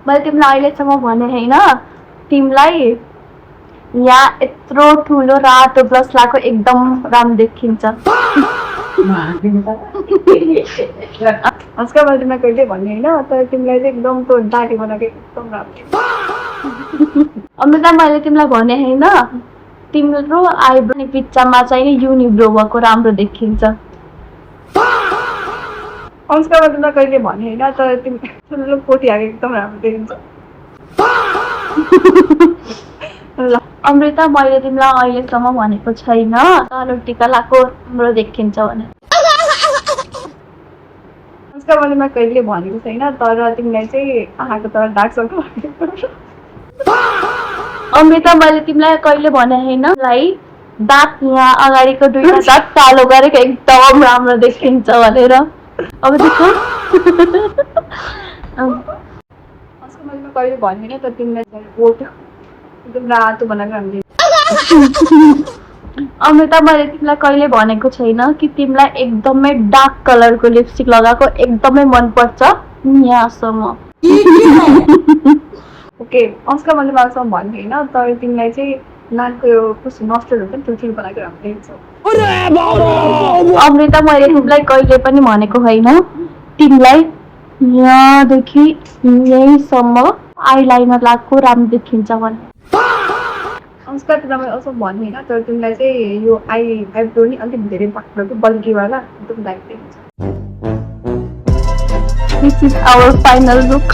मैले तिमीलाई अहिलेसम्म भने होइन तिमीलाई यहाँ यत्रो ठुलो रातो ब्लस लगाएको एकदम राम्रो देखिन्छ। उसका मैले तिमीलाई कहिले भने होइन तर तिमीलाई चाहिँ एकदम त्यो दाडी बनाएको एकदम राम्रो। अमृता मैले तिमीलाई भने होइन तिम्रो आइब्रो पिच्चामा चाहिँ युनिब्रो भएको राम्रो देखिन्छ। उसका मैले तिमीलाई कहिले भने होइन तर तिमी ठुलो कोटी हालेको एकदम राम्रो देखिन्छ। ल अमृता मैले तिमीलाई अहिलेसम्म भनेको छैन कालो टिका लगाएको राम्रो देखिन्छ भने। उसका मैले तिमीलाई कहिले भनेको छैन तर तिमीलाई चाहिँ आँखाको तर डार्क सर्कल अमृता मैले तिमीलाई कहिले भने होइन दाँत यहाँ अगाडिको दुईटा दाँत कालो गरेको एकदम राम्रो देखिन्छ भनेर। अब देख मैले कहिले भनेन त तिमीलाई एकदम रातो बनाएको हामीले। अमृता मैले तिमीलाई कहिले भनेको छैन कि तिमीलाई एकदमै डार्क कलरको लिपस्टिक लगाएको एकदमै मनपर्छ यहाँसम्म। ओके अस्का मैले मान्छेसँग भन्ने होइन तर तिमीलाई चाहिँ नाकको यो कस्तो नस्टहरू पनि ठुल्ठुलो बनाएको राम्रो देखिन्छ। अमृता मैले तिमीलाई कहिले पनि भनेको होइन तिमीलाई यहाँदेखि यहीँसम्म आइलाइनर लगाएको राम्रो देखिन्छ भने। उसका तिमीलाई मैले असो भन्ने होइन तर तिमीलाई चाहिँ यो आइब्रो नि अलिक धेरै पाक्रो बल्कीवाला एकदम दामी देखिन्छ। This is our final look.